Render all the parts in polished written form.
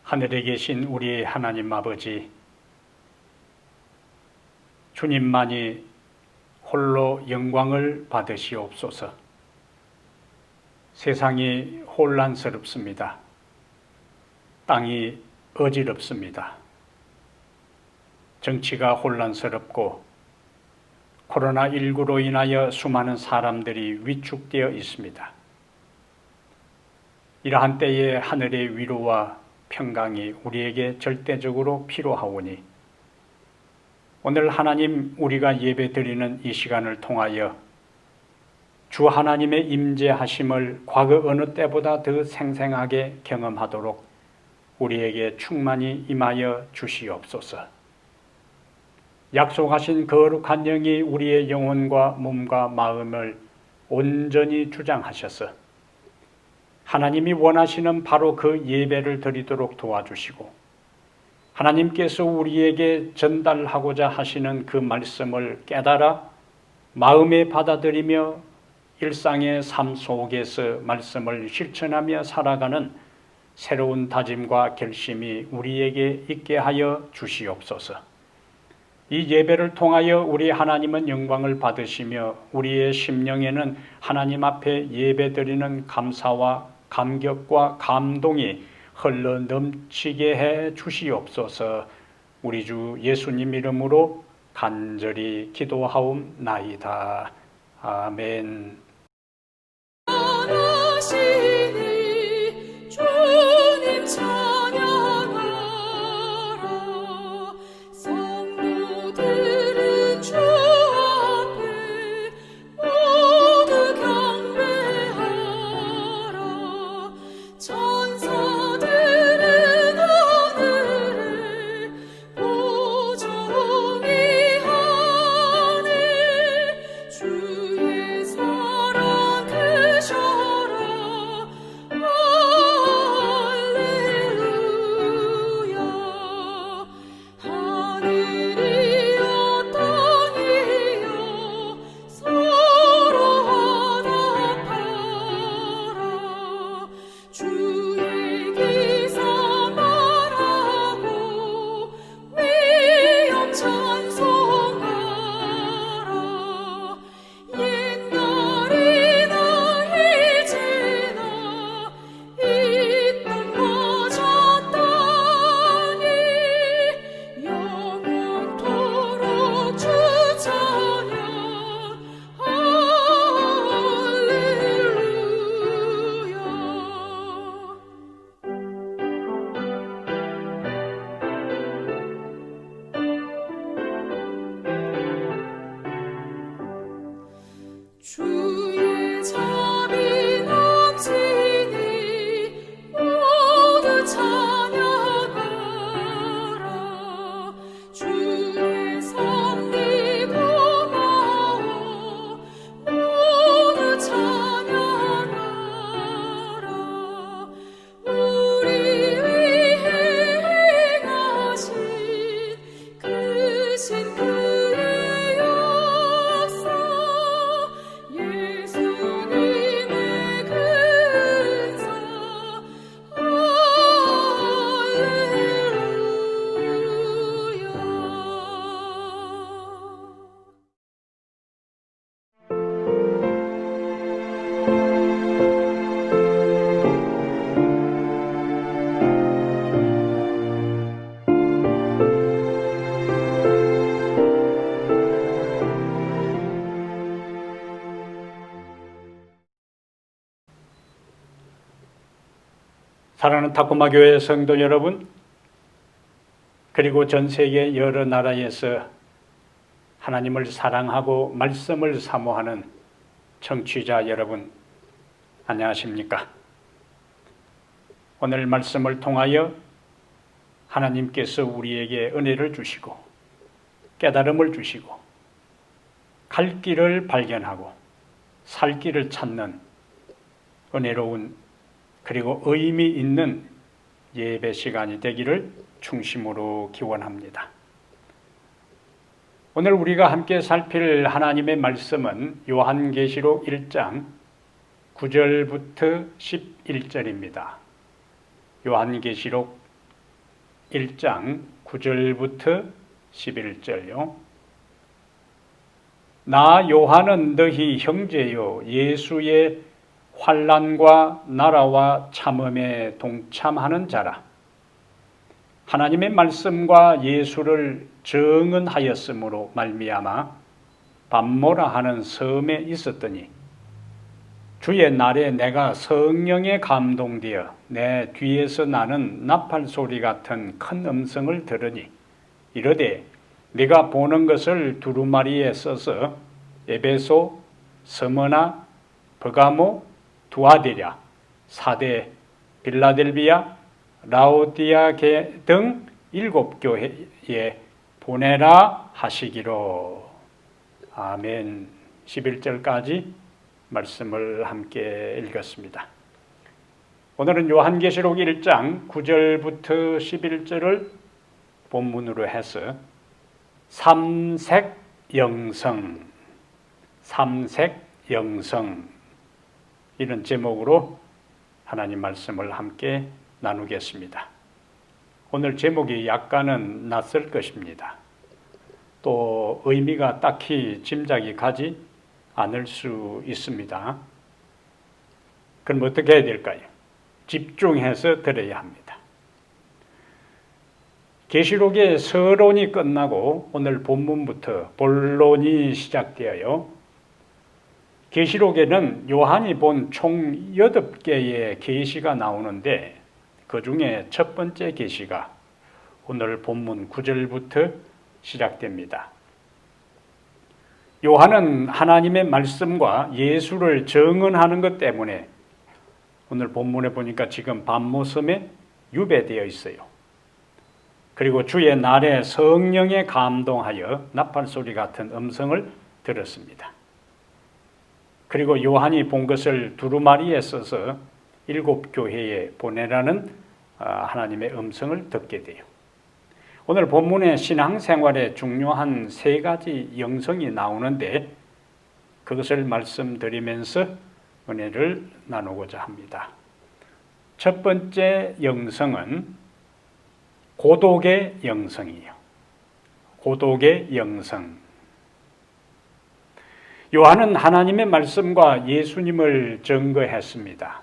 하늘에 계신 우리 하나님 아버지, 주님만이 홀로 영광을 받으시옵소서. 세상이 혼란스럽습니다. 땅이 어지럽습니다. 정치가 혼란스럽고 코로나19로 인하여 수많은 사람들이 위축되어 있습니다. 이러한 때에 하늘의 위로와 평강이 우리에게 절대적으로 필요하오니 오늘 하나님, 우리가 예배드리는 이 시간을 통하여 주 하나님의 임재하심을 과거 어느 때보다 더 생생하게 경험하도록 우리에게 충만히 임하여 주시옵소서. 약속하신 거룩한 영이 우리의 영혼과 몸과 마음을 온전히 주장하셔서 하나님이 원하시는 바로 그 예배를 드리도록 도와주시고, 하나님께서 우리에게 전달하고자 하시는 그 말씀을 깨달아 마음에 받아들이며 일상의 삶 속에서 말씀을 실천하며 살아가는 새로운 다짐과 결심이 우리에게 있게 하여 주시옵소서. 이 예배를 통하여 우리 하나님은 영광을 받으시며 우리의 심령에는 하나님 앞에 예배드리는 감사와 감격과 감동이 흘러 넘치게 해 주시옵소서. 우리 주 예수님 이름으로 간절히 기도하옵나이다. 아멘. 주님 찬양하라. 성도들은 주 앞에 모두 경배하라. 천사들은 하늘에 보정이하네. 주의 사랑 크셔라. 할렐루야. 하늘이여 땅이여 서로 화답하라. 주의 기사 말하고 위엄 찬송하라. 옛날이나 이제나 이 땅과 저 땅이 영원토록 주 찬양. 할렐루야. 주의 자비 넘치니 모두 찬양하라. 주의 섭리 고마워 모두 찬양하라. 우리 위해 행하신 크신 그의 역사, 예수님의 근사. 할렐루야. 사랑하는 탁구마 교회 성도 여러분, 그리고 전 세계 여러 나라에서 하나님을 사랑하고 말씀을 사모하는 청취자 여러분, 안녕하십니까? 오늘 말씀을 통하여 하나님께서 우리에게 은혜를 주시고 깨달음을 주시고 갈 길을 발견하고 살 길을 찾는 은혜로운 그리고 의미 있는 예배 시간이 되기를 중심으로 기원합니다. 오늘 우리가 함께 살필 하나님의 말씀은 요한계시록 1장 9절부터 11절입니다. 요한계시록 1장 9절부터 11절요. 나 요한은 너희 형제요 예수의 환난과 나라와 참음에 동참하는 자라. 하나님의 말씀과 예수를 증언하였으므로 말미암아 밤모라 하는 섬에 있었더니 주의 날에 내가 성령에 감동되어 내 뒤에서 나는 나팔 소리 같은 큰 음성을 들으니 이르되 네가 보는 것을 두루마리에 써서 에베소, 스무나, 버가모, 두아디랴, 사대, 빌라델비아, 라오디아게 등 7교회에 보내라 하시기로. 아멘. 11절까지 말씀을 함께 읽었습니다. 오늘은 요한계시록 1장 9절부터 11절을 본문으로 해서 삼색 영성 이런 제목으로 하나님 말씀을 함께 나누겠습니다. 오늘 제목이 약간은 낯설 것입니다. 또 의미가 딱히 짐작이 가지 않을 수 있습니다. 그럼 어떻게 해야 될까요? 집중해서 들어야 합니다. 계시록의 서론이 끝나고 오늘 본문부터 본론이 시작되어요. 계시록에는 요한이 본 총 8개의 계시가 나오는데 그 중에 첫 번째 계시가 오늘 본문 9절부터 시작됩니다. 요한은 하나님의 말씀과 예수를 증언하는 것 때문에 오늘 본문에 보니까 지금 밤모섬에 유배되어 있어요. 그리고 주의 날에 성령에 감동하여 나팔소리 같은 음성을 들었습니다. 그리고 요한이 본 것을 두루마리에 써서 7교회에 보내라는 하나님의 음성을 듣게 돼요. 오늘 본문에 신앙생활에 중요한 3가지 영성이 나오는데 그것을 말씀드리면서 은혜를 나누고자 합니다. 첫 번째 영성은 고독의 영성이에요. 고독의 영성. 요한은 하나님의 말씀과 예수님을 증거했습니다.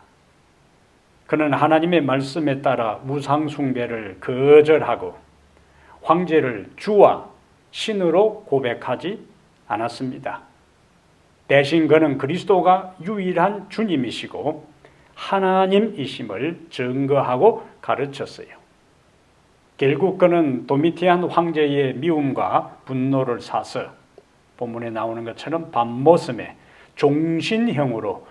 그는 하나님의 말씀에 따라 우상 숭배를 거절하고 황제를 주와 신으로 고백하지 않았습니다. 대신 그는 그리스도가 유일한 주님이시고 하나님이심을 증거하고 가르쳤어요. 결국 그는 도미티안 황제의 미움과 분노를 사서 본문에 나오는 것처럼 밤모섬에 종신형으로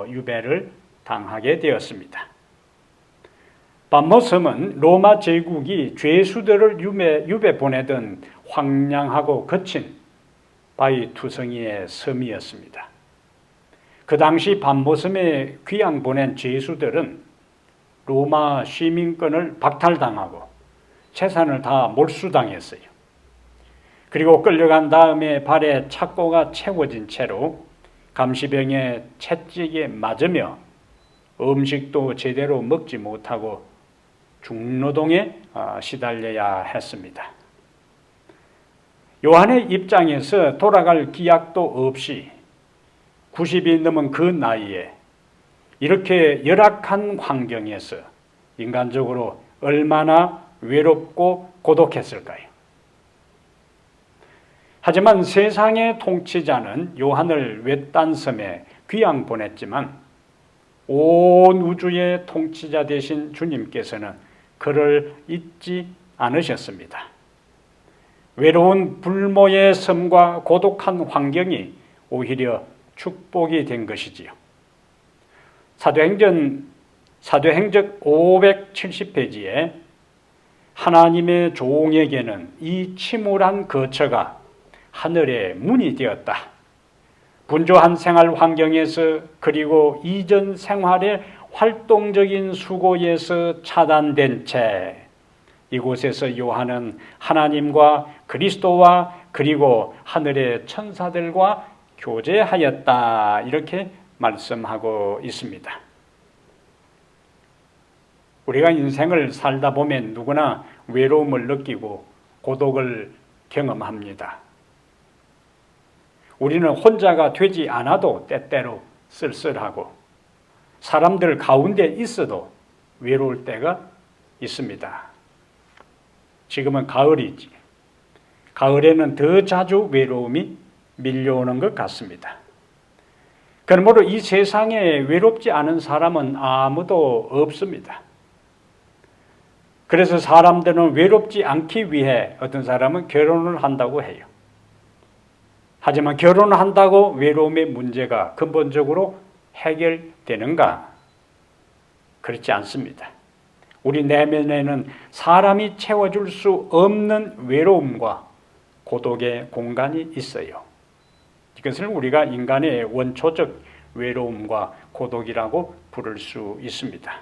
유배를 당하게 되었습니다. 밤모섬은 로마 제국이 죄수들을 유배 보내던 황량하고 거친 바위 투성이의 섬이었습니다. 그 당시 밤모섬에 귀양 보낸 죄수들은 로마 시민권을 박탈당하고 재산을 다 몰수당했어요. 그리고 끌려간 다음에 발에 착고가 채워진 채로 감시병의 채찍에 맞으며 음식도 제대로 먹지 못하고 중노동에 시달려야 했습니다. 요한의 입장에서 돌아갈 기약도 없이 90이 넘은 그 나이에 이렇게 열악한 환경에서 인간적으로 얼마나 외롭고 고독했을까요? 하지만 세상의 통치자는 요한을 외딴 섬에 귀양 보냈지만 온 우주의 통치자 되신 주님께서는 그를 잊지 않으셨습니다. 외로운 불모의 섬과 고독한 환경이 오히려 축복이 된 것이지요. 사도행적 570페이지에 하나님의 종에게는 이 침울한 거처가 하늘의 문이 되었다. 분주한 생활 환경에서 그리고 이전 생활의 활동적인 수고에서 차단된 채 이곳에서 요한은 하나님과 그리스도와 그리고 하늘의 천사들과 교제하였다. 이렇게 말씀하고 있습니다. 우리가 인생을 살다 보면 누구나 외로움을 느끼고 고독을 경험합니다. 우리는 혼자가 되지 않아도 때때로 쓸쓸하고 사람들 가운데 있어도 외로울 때가 있습니다. 지금은 가을이지. 가을에는 더 자주 외로움이 밀려오는 것 같습니다. 그러므로 이 세상에 외롭지 않은 사람은 아무도 없습니다. 그래서 사람들은 외롭지 않기 위해 어떤 사람은 결혼을 한다고 해요. 하지만 결혼을 한다고 외로움의 문제가 근본적으로 해결되는가? 그렇지 않습니다. 우리 내면에는 사람이 채워줄 수 없는 외로움과 고독의 공간이 있어요. 이것을 우리가 인간의 원초적 외로움과 고독이라고 부를 수 있습니다.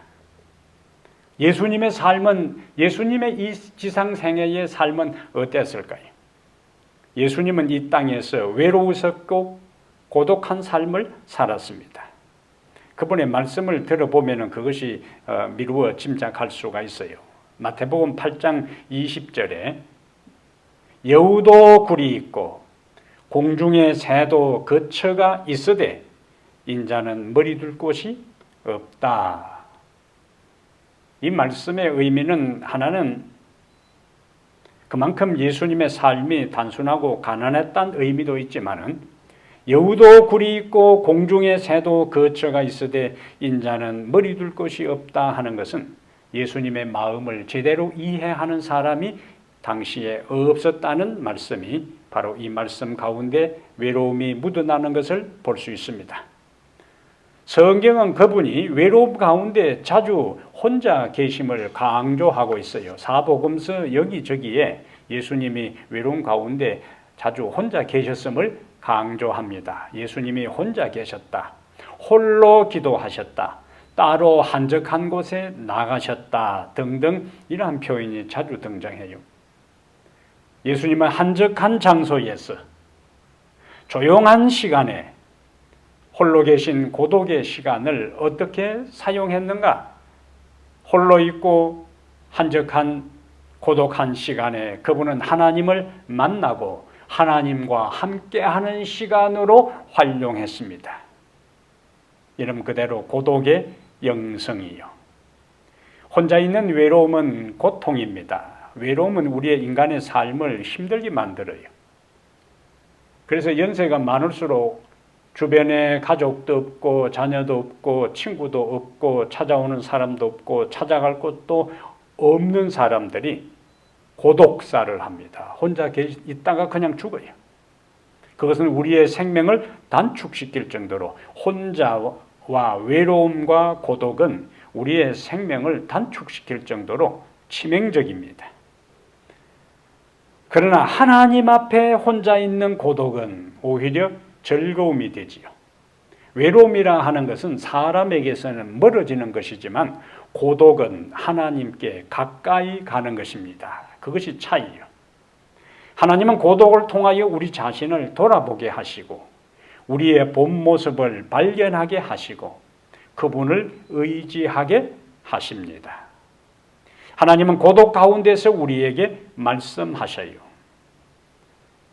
예수님의 삶은, 예수님의 이 지상생애의 삶은 어땠을까요? 예수님은 이 땅에서 외로우셨고 고독한 삶을 살았습니다. 그분의 말씀을 들어보면 그것이 미루어 짐작할 수가 있어요. 마태복음 8장 20절에 여우도 굴이 있고 공중의 새도 거처가 있으되 인자는 머리 둘 곳이 없다. 이 말씀의 의미는 하나는 그만큼 예수님의 삶이 단순하고 가난했다는 의미도 있지만은 여우도 굴이 있고 공중의 새도 거처가 있으되 인자는 머리 둘 곳이 없다 하는 것은 예수님의 마음을 제대로 이해하는 사람이 당시에 없었다는 말씀이 바로 이 말씀 가운데 외로움이 묻어나는 것을 볼 수 있습니다. 성경은 그분이 외로움 가운데 자주 혼자 계심을 강조하고 있어요. 사복음서 여기저기에 예수님이 외로움 가운데 자주 혼자 계셨음을 강조합니다. 예수님이 혼자 계셨다. 홀로 기도하셨다. 따로 한적한 곳에 나가셨다. 등등 이러한 표현이 자주 등장해요. 예수님은 한적한 장소에서 조용한 시간에 홀로 계신 고독의 시간을 어떻게 사용했는가? 홀로 있고 한적한 고독한 시간에 그분은 하나님을 만나고 하나님과 함께하는 시간으로 활용했습니다. 이름 그대로 고독의 영성이요. 혼자 있는 외로움은 고통입니다. 외로움은 우리의 인간의 삶을 힘들게 만들어요. 그래서 연세가 많을수록 주변에 가족도 없고 자녀도 없고 친구도 없고 찾아오는 사람도 없고 찾아갈 곳도 없는 사람들이 고독사를 합니다. 혼자 있다가 그냥 죽어요. 그것은 우리의 생명을 단축시킬 정도로 혼자와 외로움과 고독은 우리의 생명을 단축시킬 정도로 치명적입니다. 그러나 하나님 앞에 혼자 있는 고독은 오히려 즐거움이 되지요. 외로움이라 하는 것은 사람에게서는 멀어지는 것이지만 고독은 하나님께 가까이 가는 것입니다. 그것이 차이요. 하나님은 고독을 통하여 우리 자신을 돌아보게 하시고 우리의 본 모습을 발견하게 하시고 그분을 의지하게 하십니다. 하나님은 고독 가운데서 우리에게 말씀하셔요.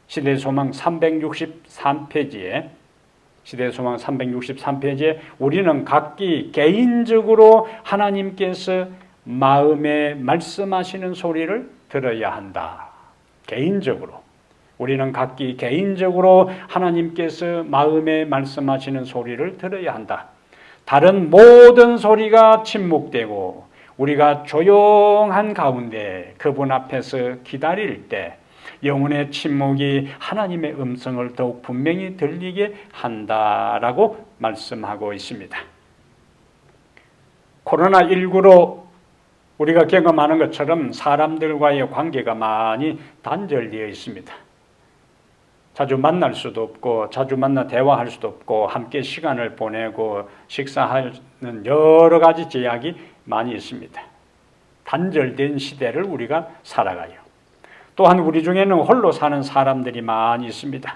시대소망 363페이지에 시대소망 363페이지에 우리는 각기 개인적으로 하나님께서 마음에 말씀하시는 소리를 들어야 한다. 개인적으로. 우리는 각기 개인적으로 하나님께서 마음에 말씀하시는 소리를 들어야 한다. 다른 모든 소리가 침묵되고 우리가 조용한 가운데 그분 앞에서 기다릴 때 영혼의 침묵이 하나님의 음성을 더욱 분명히 들리게 한다라고 말씀하고 있습니다. 코로나19로 우리가 경험하는 것처럼 사람들과의 관계가 많이 단절되어 있습니다. 자주 만날 수도 없고 자주 만나 대화할 수도 없고 함께 시간을 보내고 식사하는 여러 가지 제약이 많이 있습니다. 단절된 시대를 우리가 살아가요. 또한 우리 중에는 홀로 사는 사람들이 많이 있습니다.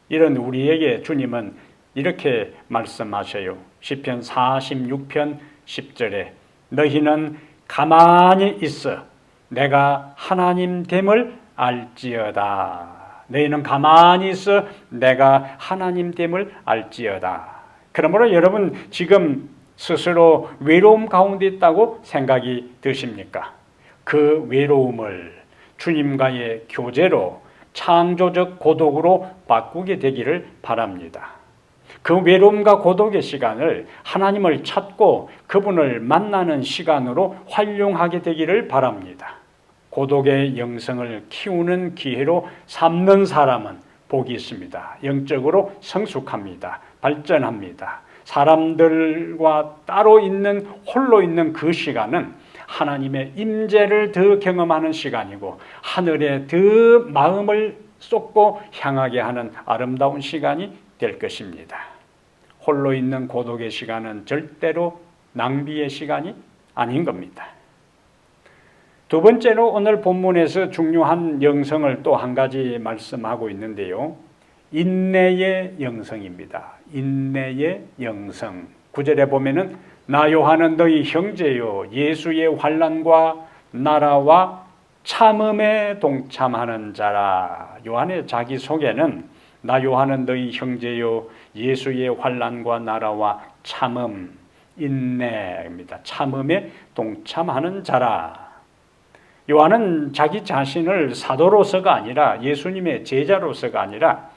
이런 우리에게 주님은 이렇게 말씀하셔요. 시편 46편 10절에 너희는 가만히 있어 내가 하나님 됨을 알지어다. 너희는 가만히 있어 내가 하나님 됨을 알지어다. 그러므로 여러분 지금 스스로 외로움 가운데 있다고 생각이 드십니까? 그 외로움을 주님과의 교제로 창조적 고독으로 바꾸게 되기를 바랍니다. 그 외로움과 고독의 시간을 하나님을 찾고 그분을 만나는 시간으로 활용하게 되기를 바랍니다. 고독의 영성을 키우는 기회로 삼는 사람은 복이 있습니다. 영적으로 성숙합니다. 발전합니다. 사람들과 따로 있는 홀로 있는 그 시간은 하나님의 임재를 더 경험하는 시간이고 하늘에 더 마음을 쏟고 향하게 하는 아름다운 시간이 될 것입니다. 홀로 있는 고독의 시간은 절대로 낭비의 시간이 아닌 겁니다. 두 번째로 오늘 본문에서 중요한 영성을 또 한 가지 말씀하고 있는데요. 인내의 영성입니다. 인내의 영성. 9절에 보면은 나 요한은 너희 형제요 예수의 환난과 나라와 참음에 동참하는 자라. 요한의 자기소개는 나 요한은 너희 형제요 예수의 환난과 나라와 참음, 인내입니다. 참음에 동참하는 자라. 요한은 자기 자신을 사도로서가 아니라 예수님의 제자로서가 아니라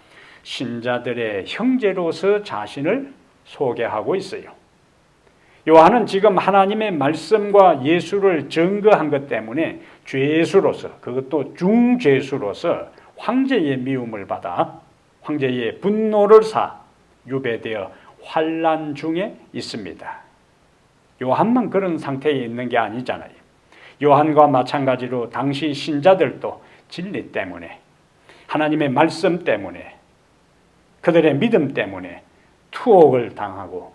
신자들의 형제로서 자신을 소개하고 있어요. 요한은 지금 하나님의 말씀과 예수를 증거한 것 때문에 죄수로서, 그것도 중죄수로서 황제의 미움을 받아 황제의 분노를 사 유배되어 환난 중에 있습니다. 요한만 그런 상태에 있는 게 아니잖아요. 요한과 마찬가지로 당시 신자들도 진리 때문에 하나님의 말씀 때문에 그들의 믿음 때문에 투옥을 당하고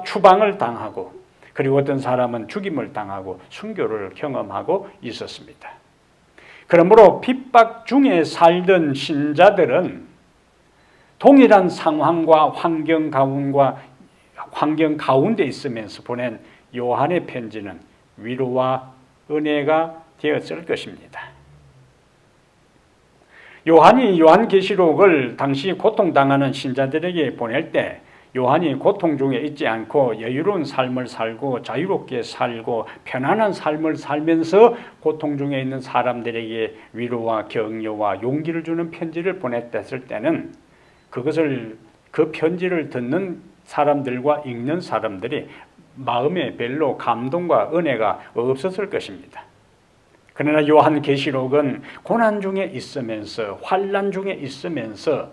추방을 당하고 그리고 어떤 사람은 죽임을 당하고 순교를 경험하고 있었습니다. 그러므로 핍박 중에 살던 신자들은 동일한 상황과 환경 가운데 있으면서 보낸 요한의 편지는 위로와 은혜가 되었을 것입니다. 요한이 요한계시록을 당시 고통당하는 신자들에게 보낼 때 요한이 고통 중에 있지 않고 여유로운 삶을 살고 자유롭게 살고 편안한 삶을 살면서 고통 중에 있는 사람들에게 위로와 격려와 용기를 주는 편지를 보냈을 때는 그 편지를 듣는 사람들과 읽는 사람들이 마음에 별로 감동과 은혜가 없었을 것입니다. 그러나 요한계시록은 고난 중에 있으면서 환난 중에 있으면서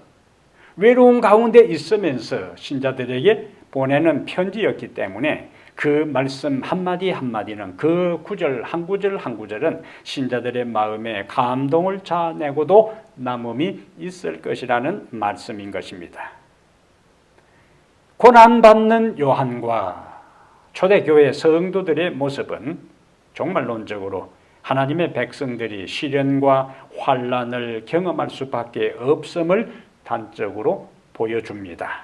외로움 가운데 있으면서 신자들에게 보내는 편지였기 때문에 그 말씀 한마디 한마디는 그 구절 한 구절은 신자들의 마음에 감동을 자아내고도 남음이 있을 것이라는 말씀인 것입니다. 고난받는 요한과 초대교회 성도들의 모습은 종말론적으로 하나님의 백성들이 시련과 환난을 경험할 수밖에 없음을 단적으로 보여줍니다.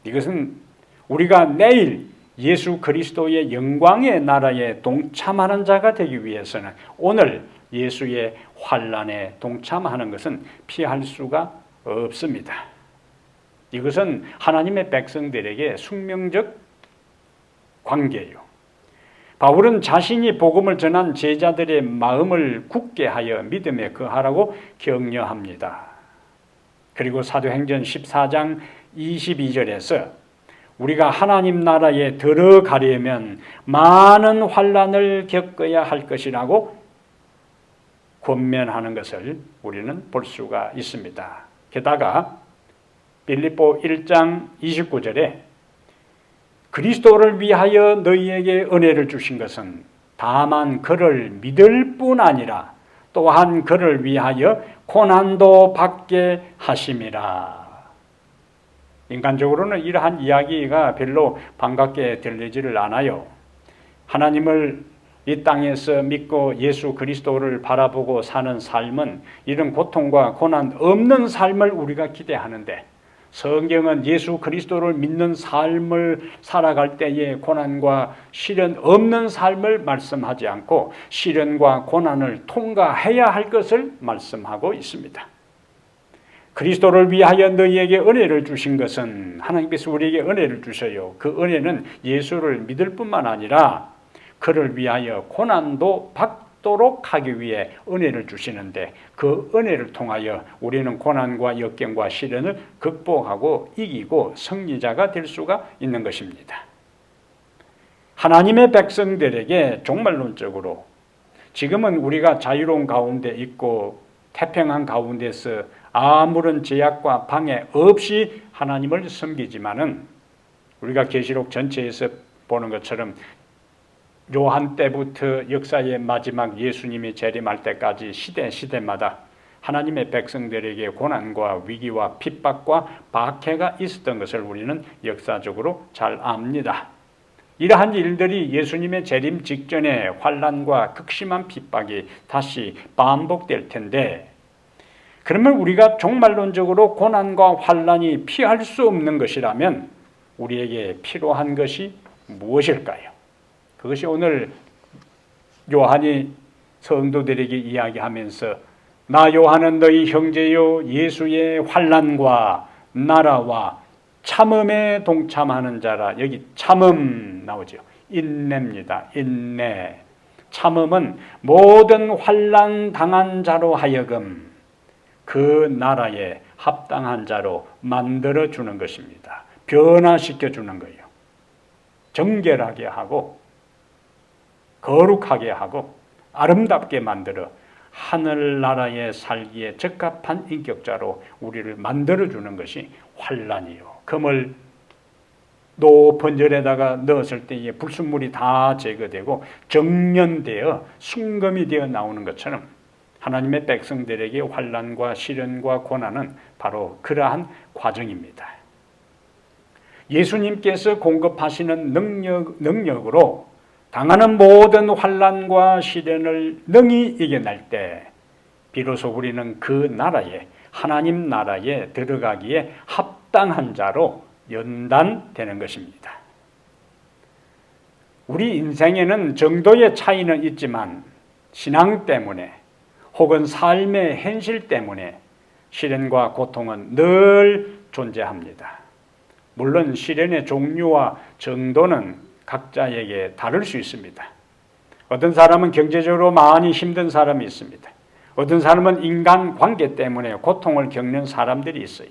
이것은 우리가 내일 예수 그리스도의 영광의 나라에 동참하는 자가 되기 위해서는 오늘 예수의 환난에 동참하는 것은 피할 수가 없습니다. 이것은 하나님의 백성들에게 숙명적 관계예요. 바울은 자신이 복음을 전한 제자들의 마음을 굳게 하여 믿음에 거하라고 격려합니다. 그리고 사도행전 14장 22절에서 우리가 하나님 나라에 들어가려면 많은 환난을 겪어야 할 것이라고 권면하는 것을 우리는 볼 수가 있습니다. 게다가 빌립보 1장 29절에 그리스도를 위하여 너희에게 은혜를 주신 것은 다만 그를 믿을 뿐 아니라 또한 그를 위하여 고난도 받게 하심이라. 인간적으로는 이러한 이야기가 별로 반갑게 들리지를 않아요. 하나님을 이 땅에서 믿고 예수 그리스도를 바라보고 사는 삶은 이런 고통과 고난 없는 삶을 우리가 기대하는데 성경은 예수 그리스도를 믿는 삶을 살아갈 때에 고난과 시련 없는 삶을 말씀하지 않고 시련과 고난을 통과해야 할 것을 말씀하고 있습니다. 그리스도를 위하여 너희에게 은혜를 주신 것은 하나님께서 우리에게 은혜를 주셔요. 그 은혜는 예수를 믿을 뿐만 아니라 그를 위하여 고난도 받도록 하기 위해 은혜를 주시는데 그 은혜를 통하여 우리는 고난과 역경과 시련을 극복하고 이기고 승리자가 될 수가 있는 것입니다. 하나님의 백성들에게 종말론적으로 지금은 우리가 자유로운 가운데 있고 태평한 가운데서 아무런 제약과 방해 없이 하나님을 섬기지만은 우리가 계시록 전체에서 보는 것처럼 요한 때부터 역사의 마지막 예수님이 재림할 때까지 시대마다 하나님의 백성들에게 고난과 위기와 핍박과 박해가 있었던 것을 우리는 역사적으로 잘 압니다. 이러한 일들이 예수님의 재림 직전에 환난과 극심한 핍박이 다시 반복될 텐데 그러면 우리가 종말론적으로 고난과 환난이 피할 수 없는 것이라면 우리에게 필요한 것이 무엇일까요? 그것이 오늘 요한이 성도들에게 이야기하면서 나 요한은 너희 형제요 예수의 환난과 나라와 참음에 동참하는 자라. 여기 참음 나오죠. 인내입니다. 인내. 참음은 모든 환난 당한 자로 하여금 그 나라에 합당한 자로 만들어주는 것입니다. 변화시켜주는 거예요. 정결하게 하고 거룩하게 하고 아름답게 만들어 하늘나라에 살기에 적합한 인격자로 우리를 만들어주는 것이 환난이요. 금을 높은 절에다가 넣었을 때에 불순물이 다 제거되고 정련되어 순금이 되어 나오는 것처럼 하나님의 백성들에게 환난과 시련과 고난은 바로 그러한 과정입니다. 예수님께서 공급하시는 능력으로 당하는 모든 환난과 시련을 능히 이겨낼 때 비로소 우리는 그 나라에 하나님 나라에 들어가기에 합당한 자로 연단되는 것입니다. 우리 인생에는 정도의 차이는 있지만 신앙 때문에 혹은 삶의 현실 때문에 시련과 고통은 늘 존재합니다. 물론 시련의 종류와 정도는 각자에게 다를 수 있습니다. 어떤 사람은 경제적으로 많이 힘든 사람이 있습니다. 어떤 사람은 인간관계 때문에 고통을 겪는 사람들이 있어요.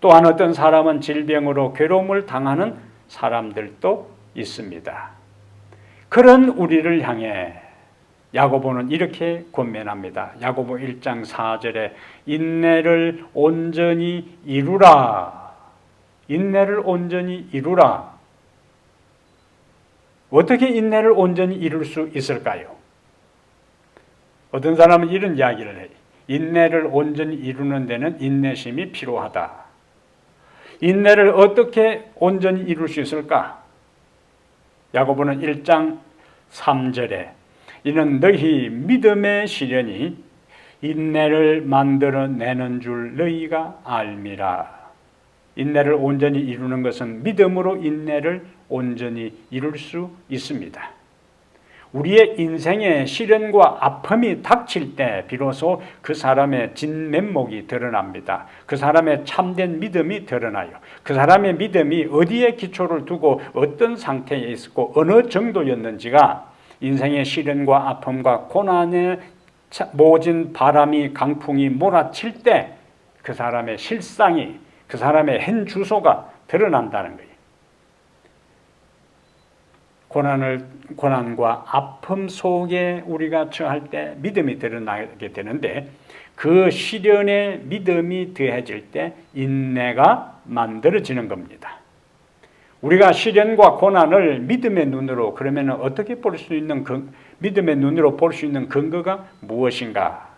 또한 어떤 사람은 질병으로 괴로움을 당하는 사람들도 있습니다. 그런 우리를 향해 야고보는 이렇게 권면합니다. 야고보 1장 4절에 인내를 온전히 이루라. 인내를 온전히 이루라. 어떻게 인내를 온전히 이룰 수 있을까요? 어떤 사람은 이런 이야기를 해요. 인내를 온전히 이루는 데는 인내심이 필요하다. 인내를 어떻게 온전히 이룰 수 있을까? 야고보는 1장 3절에 이는 너희 믿음의 시련이 인내를 만들어내는 줄 너희가 알미라. 인내를 온전히 이루는 것은 믿음으로 인내를 온전히 이룰 수 있습니다. 우리의 인생에 시련과 아픔이 닥칠 때 비로소 그 사람의 진면목이 드러납니다. 그 사람의 참된 믿음이 드러나요. 그 사람의 믿음이 어디에 기초를 두고 어떤 상태에 있었고 어느 정도였는지가 인생의 시련과 아픔과 고난에 모진 바람이 강풍이 몰아칠 때 그 사람의 실상이 그 사람의 현 주소가 드러난다는 거예요. 고난과 아픔 속에 우리가 처할 때 믿음이 드러나게 되는데 그 시련에 믿음이 더해질 때 인내가 만들어지는 겁니다. 우리가 시련과 고난을 믿음의 눈으로 그러면 어떻게 볼 수 있는 믿음의 눈으로 볼 수 있는 근거가 무엇인가?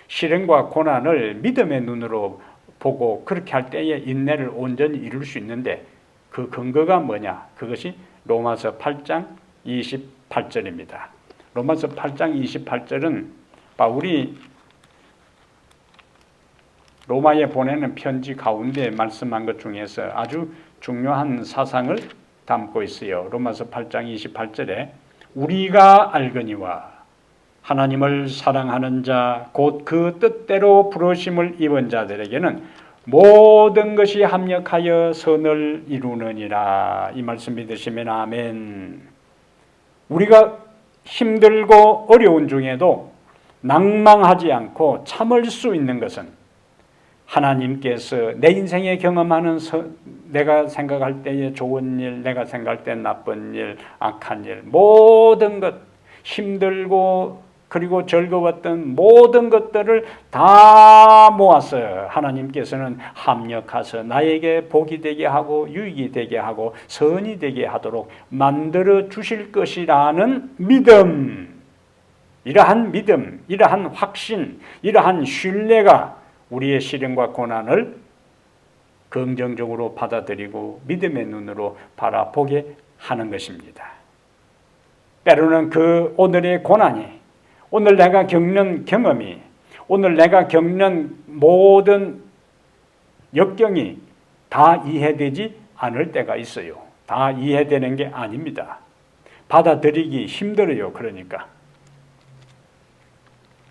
시련과 고난을 믿음의 눈으로 보고 그렇게 할 때에 인내를 온전히 이룰 수 있는데 그 근거가 뭐냐? 그것이 로마서 8장 28절입니다. 로마서 8장 28절은 바울이 로마에 보내는 편지 가운데 말씀한 것 중에서 아주 중요한 사상을 담고 있어요. 로마서 8장 28절에 우리가 알거니와 하나님을 사랑하는 자 곧 그 뜻대로 부르심을 입은 자들에게는 모든 것이 합력하여 선을 이루느니라. 이 말씀 믿으시면 아멘. 우리가 힘들고 어려운 중에도 낭망하지 않고 참을 수 있는 것은 하나님께서 내 인생에 경험하는 내가 생각할 때의 좋은 일, 내가 생각할 때 나쁜 일, 악한 일, 모든 것, 힘들고 그리고 즐거웠던 모든 것들을 다 모아서 하나님께서는 합력하셔서 나에게 복이 되게 하고 유익이 되게 하고 선이 되게 하도록 만들어 주실 것이라는 믿음, 이러한 확신, 이러한 신뢰가 우리의 시련과 고난을 긍정적으로 받아들이고 믿음의 눈으로 바라보게 하는 것입니다. 때로는 그 오늘의 고난이, 오늘 내가 겪는 경험이, 오늘 내가 겪는 모든 역경이 다 이해되지 않을 때가 있어요. 다 이해되는 게 아닙니다. 받아들이기 힘들어요.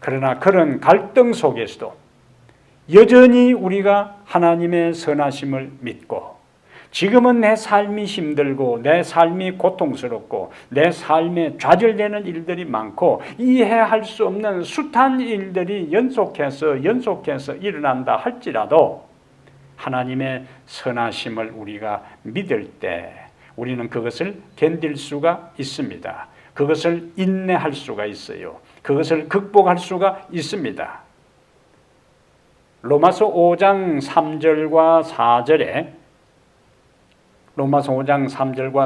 그러나 그런 갈등 속에서도 여전히 우리가 하나님의 선하심을 믿고 지금은 내 삶이 힘들고 내 삶이 고통스럽고 내 삶에 좌절되는 일들이 많고 이해할 수 없는 숱한 일들이 연속해서 일어난다 할지라도 하나님의 선하심을 우리가 믿을 때 우리는 그것을 견딜 수가 있습니다. 그것을 인내할 수가 있어요. 그것을 극복할 수가 있습니다. 로마서 5장 3절과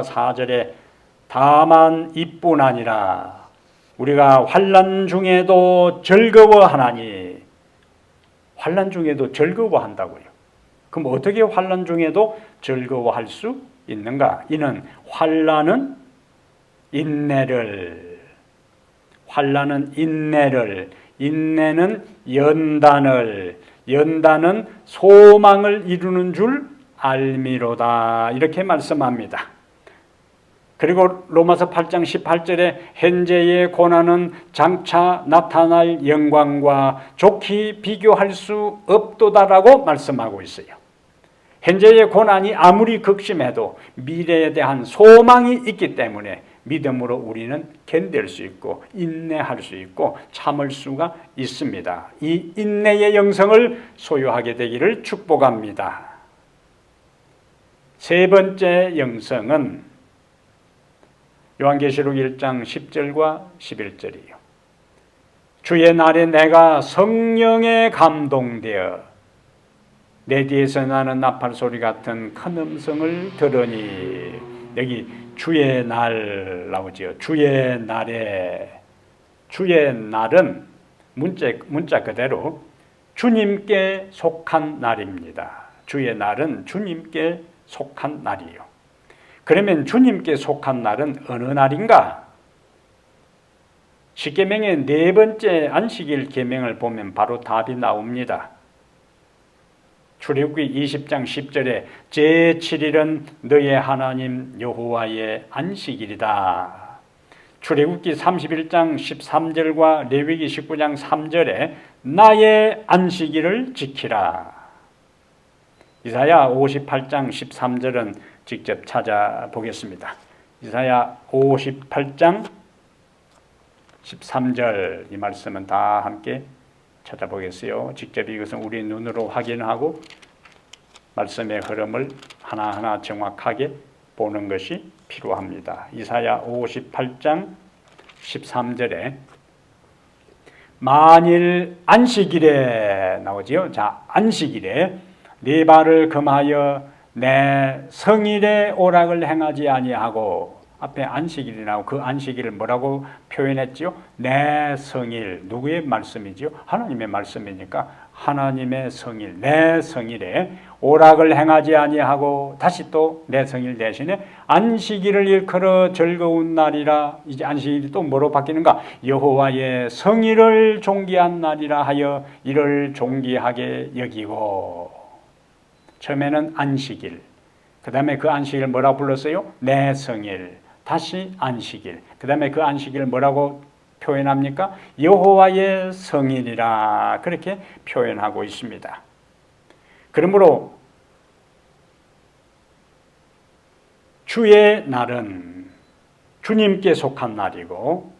4절에 다만 이뿐 아니라 우리가 환난 중에도 즐거워하나니, 환난 중에도 즐거워한다고요. 그럼 어떻게 환난 중에도 즐거워할 수 있는가? 이는 환난은 인내를, 인내는 연단은 소망을 이루는 줄 알미로다. 이렇게 말씀합니다. 그리고 로마서 8장 18절에 현재의 고난은 장차 나타날 영광과 좋게 비교할 수 없도다라고 말씀하고 있어요. 현재의 고난이 아무리 극심해도 미래에 대한 소망이 있기 때문에 믿음으로 우리는 견딜 수 있고 인내할 수 있고 참을 수가 있습니다. 이 인내의 영성을 소유하게 되기를 축복합니다. 세 번째 영성은 요한계시록 1장 10절과 11절이에요. 주의 날에 내가 성령에 감동되어 내 뒤에서 나는 나팔 소리 같은 큰 음성을 들으니, 여기 주의 날 나오지요. 주의 날은 문자 그대로 주님께 속한 날입니다. 주의 날은 주님께 속한 날이에요. 그러면 주님께 속한 날은 어느 날인가? 십계명의 네 번째 안식일 계명을 보면 바로 답이 나옵니다. 출애굽기 20장 10절에 제7일은 너의 하나님 여호와의 안식일이다. 출애굽기 31장 13절과 레위기 19장 3절에 나의 안식일을 지키라. 이사야 58장 13절은 직접 찾아보겠습니다. 이사야 58장 13절 이 말씀은 다 함께 찾아보겠어요. 직접 이것은 우리 눈으로 확인하고 말씀의 흐름을 하나하나 정확하게 보는 것이 필요합니다. 이사야 58장 13절에 만일 안식일에 나오지요. 자, 안식일에 네 발을 금하여 내 성일의 오락을 행하지 아니하고 앞에 안식일이 나오고 그 안식일을 뭐라고 표현했지요? 내 성일. 누구의 말씀이지요? 하나님의 말씀이니까 하나님의 성일, 내 성일에 오락을 행하지 아니하고 다시 또 내 성일 대신에 안식일을 일컬어 즐거운 날이라. 이제 안식일이 또 뭐로 바뀌는가? 여호와의 성일을 존귀한 날이라 하여 이를 존귀하게 여기고. 처음에는 안식일, 그 다음에 그 안식일 뭐라고 불렀어요? 내 성일, 다시 안식일, 그 다음에 그 안식일 뭐라고 표현합니까? 여호와의 성일이라 그렇게 표현하고 있습니다. 그러므로 주의 날은 주님께 속한 날이고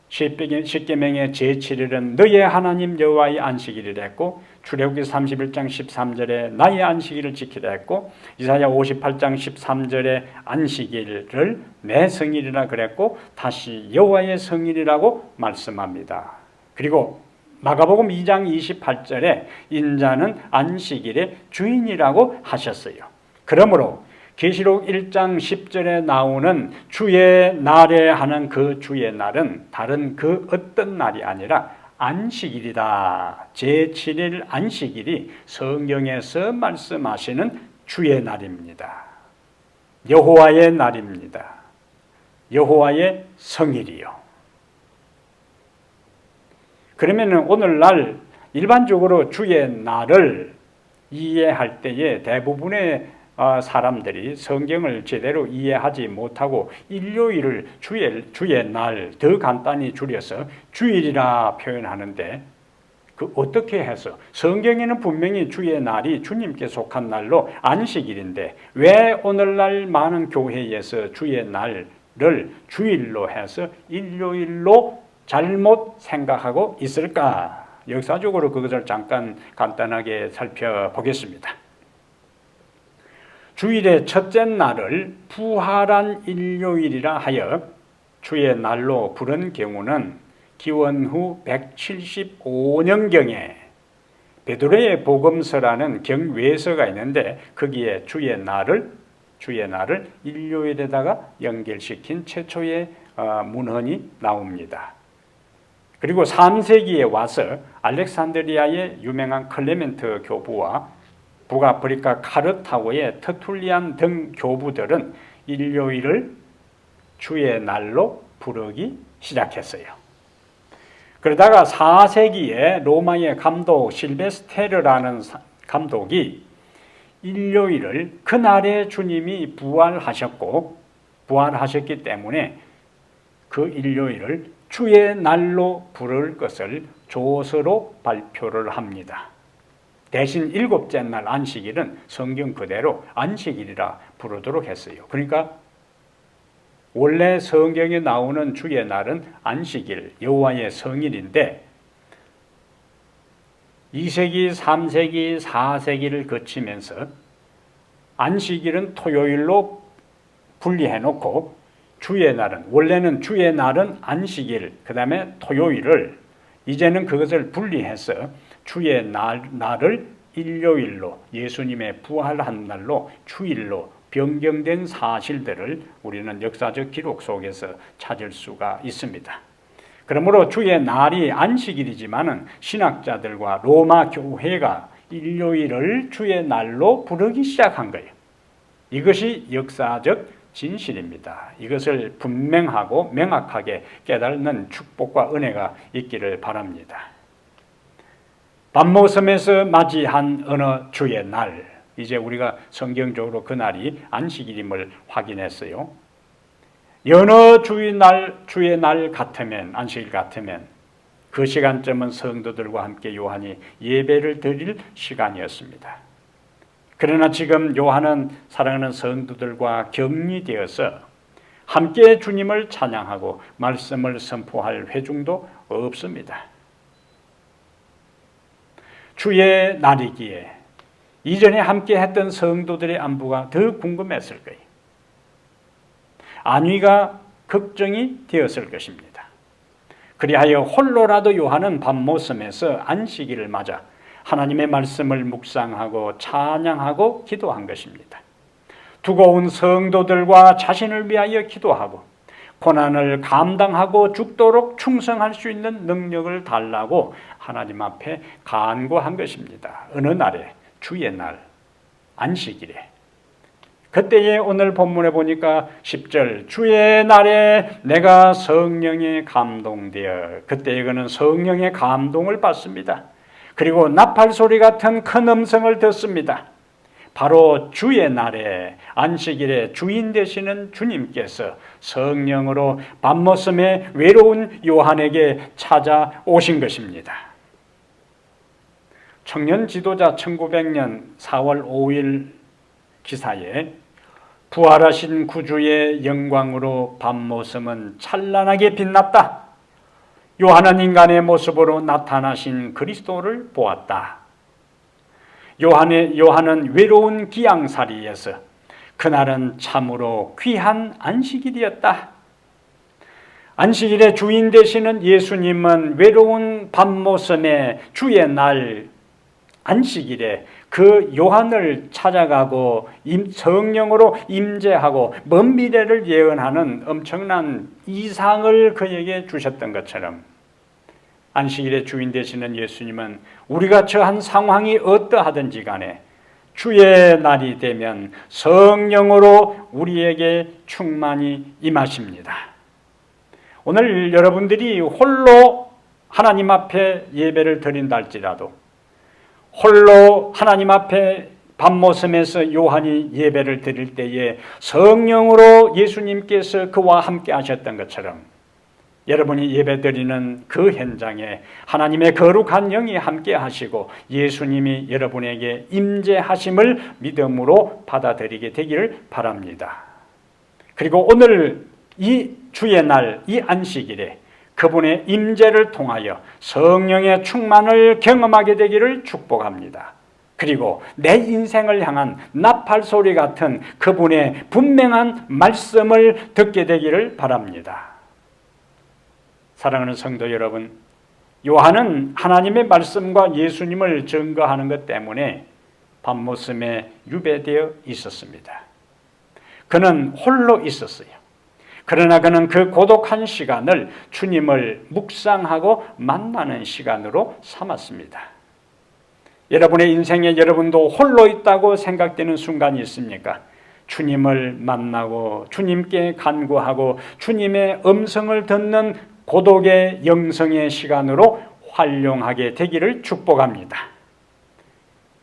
십계명의 제7일은 너의 하나님 여호와의 안식일이라 했고 출애굽기 31장 13절에 나의 안식일을 지키라 했고 이사야 58장 13절에 안식일을 내 성일이라 그랬고 다시 여호와의 성일이라고 말씀합니다. 그리고 마가복음 2장 28절에 인자는 안식일의 주인이라고 하셨어요. 그러므로 계시록 1장 10절에 나오는 주의 날에 하는 그 주의 날은 다른 그 어떤 날이 아니라 안식일이다. 제7일 안식일이 성경에서 말씀하시는 주의 날입니다. 여호와의 날입니다. 여호와의 성일이요. 그러면 오늘날 일반적으로 주의 날을 이해할 때에 대부분의 사람들이 성경을 제대로 이해하지 못하고 일요일을 주의 날 더 간단히 줄여서 주일이라 표현하는데 그 어떻게 해서 성경에는 분명히 주의 날이 주님께 속한 날로 안식일인데 왜 오늘날 많은 교회에서 주의 날을 주일로 해서 일요일로 잘못 생각하고 있을까? 역사적으로 그것을 잠깐 간단하게 살펴보겠습니다. 주일의 첫째 날을 부활한 일요일이라 하여 주의 날로 부른 경우는 기원 후 175년경에 베드로의 복음서라는 경외서가 있는데 거기에 주의 날을 일요일에다가 연결시킨 최초의 문헌이 나옵니다. 그리고 3세기에 와서 알렉산드리아의 유명한 클레멘트 교부와 북아프리카 카르타고의 터툴리안 등 교부들은 일요일을 주의 날로 부르기 시작했어요. 그러다가 4세기에 로마의 감독 실베스테르라는 감독이 일요일을 그날에 주님이 부활하셨기 때문에 그 일요일을 주의 날로 부를 것을 조서로 발표를 합니다. 대신 일곱째 날 안식일은 성경 그대로 안식일이라 부르도록 했어요. 그러니까 원래 성경에 나오는 주의 날은 안식일, 여호와의 성일인데 2세기, 3세기, 4세기를 거치면서 안식일은 토요일로 분리해놓고 주의 날은 원래는 주의 날은 안식일, 그 다음에 토요일을 이제는 그것을 분리해서 주의 날을 일요일로 예수님의 부활한 날로 주일로 변경된 사실들을 우리는 역사적 기록 속에서 찾을 수가 있습니다. 그러므로 주의 날이 안식일이지만은 신학자들과 로마 교회가 일요일을 주의 날로 부르기 시작한 거예요. 이것이 역사적 진실입니다. 이것을 분명하고 명확하게 깨닫는 축복과 은혜가 있기를 바랍니다. 밤모섬에서 맞이한 어느 주의 날, 이제 우리가 성경적으로 그 날이 안식일임을 확인했어요. 여느 주의 날 같으면, 안식일 같으면 그 시간쯤은 성도들과 함께 요한이 예배를 드릴 시간이었습니다. 그러나 지금 요한은 사랑하는 성도들과 격리되어서 함께 주님을 찬양하고 말씀을 선포할 회중도 없습니다. 주의 날이기에 이전에 함께 했던 성도들의 안부가 더 궁금했을 거예요. 안위가 걱정이 되었을 것입니다. 그리하여 홀로라도 요한은 밤모섬에서 안식일을 맞아 하나님의 말씀을 묵상하고 찬양하고 기도한 것입니다. 두고 온 성도들과 자신을 위하여 기도하고 고난을 감당하고 죽도록 충성할 수 있는 능력을 달라고 하나님 앞에 간구한 것입니다. 어느 날에? 주의 날, 안식일에. 그때에 오늘 본문에 보니까 10절 주의 날에 내가 성령에 감동되어, 그때에 그는 성령의 감동을 받습니다. 그리고 나팔소리 같은 큰 음성을 듣습니다. 바로 주의 날에 안식일에 주인 되시는 주님께서 성령으로 밤모섬에 외로운 요한에게 찾아오신 것입니다. 청년 지도자 1900년 4월 5일 기사에 부활하신 구주의 영광으로 밤모섬은 찬란하게 빛났다. 요한은 인간의 모습으로 나타나신 그리스도를 보았다. 요한은 외로운 기양살이에서 그날은 참으로 귀한 안식일이었다. 안식일의 주인 되시는 예수님은 외로운 밤모섬의 주의 날 안식일에 그 요한을 찾아가고 성령으로 임재하고 먼 미래를 예언하는 엄청난 이상을 그에게 주셨던 것처럼 안식일의 주인 되시는 예수님은 우리가 처한 상황이 어떠하든지 간에 주의 날이 되면 성령으로 우리에게 충만히 임하십니다. 오늘 여러분들이 홀로 하나님 앞에 예배를 드린다 할지라도, 홀로 하나님 앞에 밤모섬에서 요한이 예배를 드릴 때에 성령으로 예수님께서 그와 함께 하셨던 것처럼 여러분이 예배드리는 그 현장에 하나님의 거룩한 영이 함께 하시고 예수님이 여러분에게 임재하심을 믿음으로 받아들이게 되기를 바랍니다. 그리고 오늘 이 주의 날, 이 안식일에 그분의 임재를 통하여 성령의 충만을 경험하게 되기를 축복합니다. 그리고 내 인생을 향한 나팔소리 같은 그분의 분명한 말씀을 듣게 되기를 바랍니다. 사랑하는 성도 여러분, 요한은 하나님의 말씀과 예수님을 증거하는 것 때문에 밤모섬에 유배되어 있었습니다. 그는 홀로 있었어요. 그러나 그는 그 고독한 시간을 주님을 묵상하고 만나는 시간으로 삼았습니다. 여러분의 인생에 여러분도 홀로 있다고 생각되는 순간이 있습니까? 주님을 만나고 주님께 간구하고 주님의 음성을 듣는 고독의 영성의 시간으로 활용하게 되기를 축복합니다.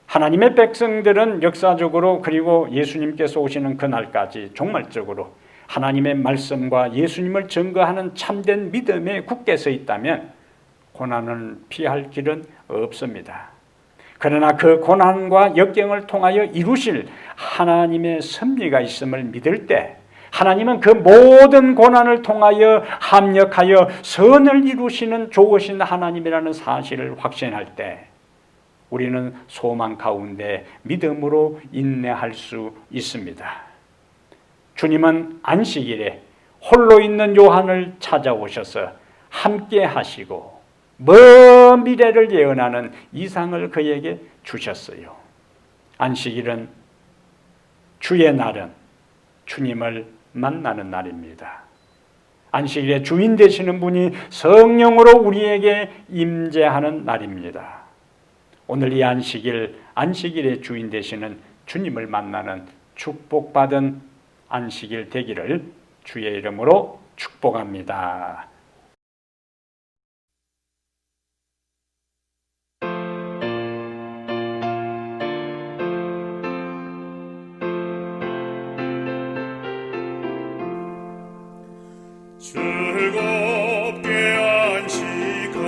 하나님의 백성들은 역사적으로 그리고 예수님께서 오시는 그날까지 종말적으로 하나님의 말씀과 예수님을 증거하는 참된 믿음에 굳게 서 있다면 고난을 피할 길은 없습니다. 그러나 그 고난과 역경을 통하여 이루실 하나님의 섭리가 있음을 믿을 때 하나님은 그 모든 고난을 통하여 합력하여 선을 이루시는 좋으신 하나님이라는 사실을 확신할 때 우리는 소망 가운데 믿음으로 인내할 수 있습니다. 주님은 안식일에 홀로 있는 요한을 찾아오셔서 함께 하시고 먼 미래를 예언하는 이상을 그에게 주셨어요. 안식일은 주의 날은 주님을 만나는 날입니다. 안식일에 주인 되시는 분이 성령으로 우리에게 임재하는 날입니다. 오늘 이 안식일의 주인 되시는 주님을 만나는 축복받은 안식일 되기를 주의 이름으로 축복합니다. 즐겁게 안식할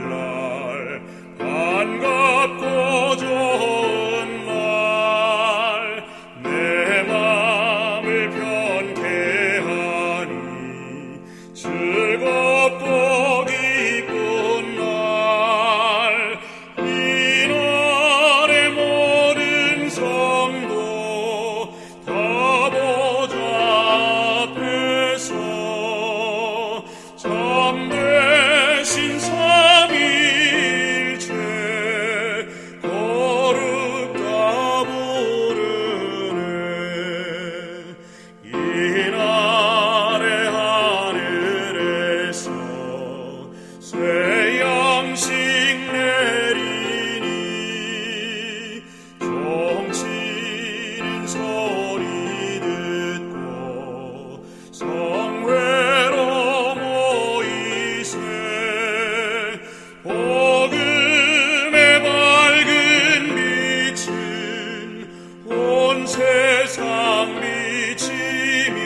날 반갑고 좋은 날 내 맘을 편케 하니 즐거운 새 양식 내리니 종치는 소리 듣고 성회로 모이세 복음의 밝은 빛은 온 세상 비치며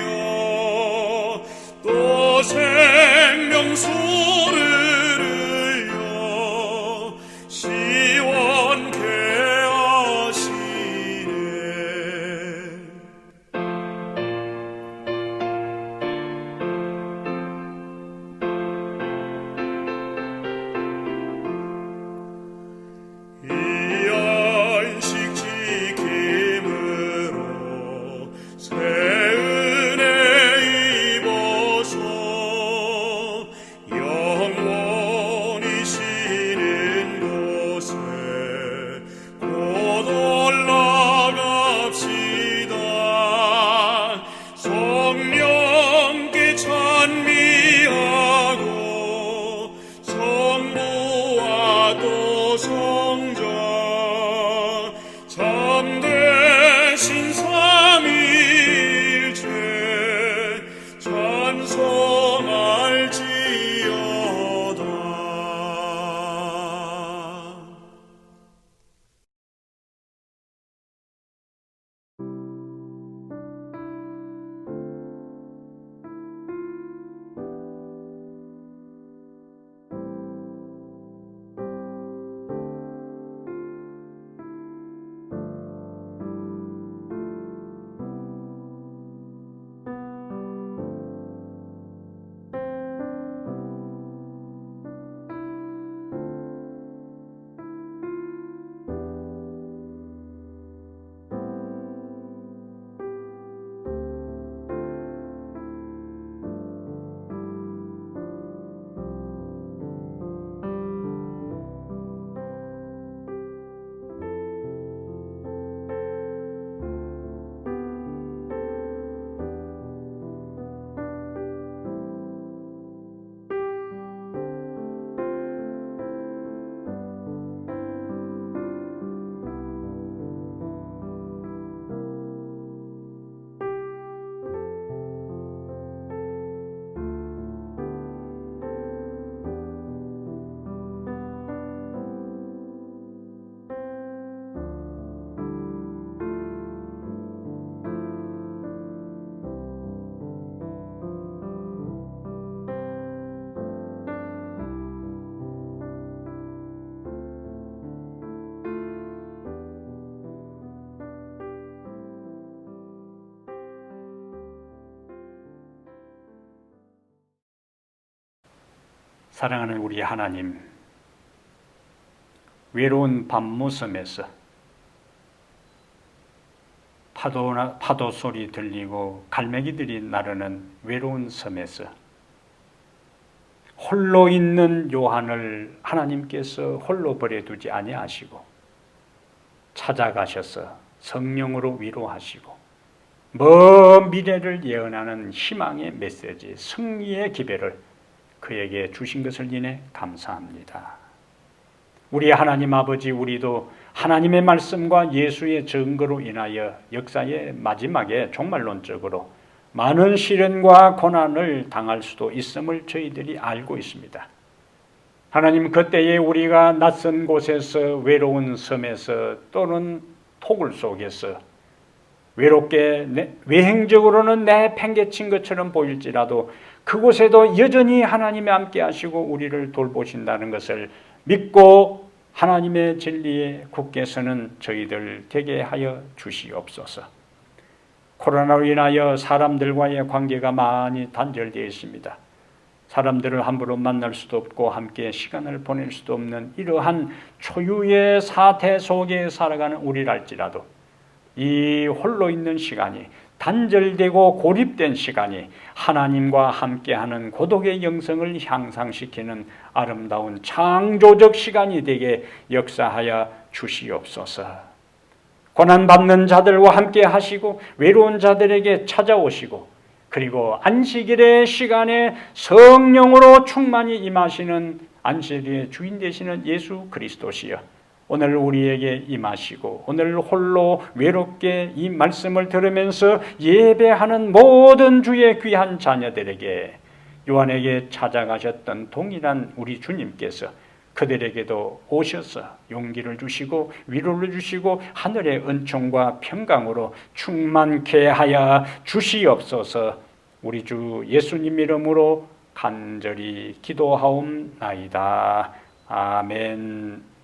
또 생명수를 흘려 시원케 하시네. 이 안식 지킴으로 새 은혜 입어서 영원히 쉬는 곳에 곧 올라갑시다. 성령께 찬미하고 성부와 또 성자 참되신 삼위일체 찬송할지어다. 사랑하는 우리 하나님, 외로운 밤무섬에서 파도 소리 들리고 갈매기들이 나르는 외로운 섬에서 홀로 있는 요한을 하나님께서 홀로 버려두지 아니하시고 찾아가셔서 성령으로 위로하시고 먼 미래를 예언하는 희망의 메시지, 승리의 기별을 그에게 주신 것을 인해 감사합니다. 우리 하나님 아버지, 우리도 하나님의 말씀과 예수의 증거로 인하여 역사의 마지막에 종말론적으로 많은 시련과 고난을 당할 수도 있음을 저희들이 알고 있습니다. 하나님, 그때에 우리가 낯선 곳에서, 외로운 섬에서 또는 토굴 속에서 외롭게 외행적으로는 내팽개친 것처럼 보일지라도 그곳에도 여전히 하나님이 함께 하시고 우리를 돌보신다는 것을 믿고 하나님의 진리에 굳게 서는 저희들 되게 하여 주시옵소서. 코로나로 인하여 사람들과의 관계가 많이 단절되어 있습니다. 사람들을 함부로 만날 수도 없고 함께 시간을 보낼 수도 없는 이러한 초유의 사태 속에 살아가는 우리랄지라도 이 홀로 있는 시간이, 단절되고 고립된 시간이 하나님과 함께하는 고독의 영성을 향상시키는 아름다운 창조적 시간이 되게 역사하여 주시옵소서. 고난받는 자들과 함께 하시고 외로운 자들에게 찾아오시고 그리고 안식일의 시간에 성령으로 충만히 임하시는 안식일의 주인 되시는 예수 그리스도시여, 오늘 우리에게 임하시고 오늘 홀로 외롭게 이 말씀을 들으면서 예배하는 모든 주의 귀한 자녀들에게, 요한에게 찾아가셨던 동일한 우리 주님께서 그들에게도 오셔서 용기를 주시고 위로를 주시고 하늘의 은총과 평강으로 충만케 하여 주시옵소서. 우리 주 예수님 이름으로 간절히 기도하옵나이다. 아멘.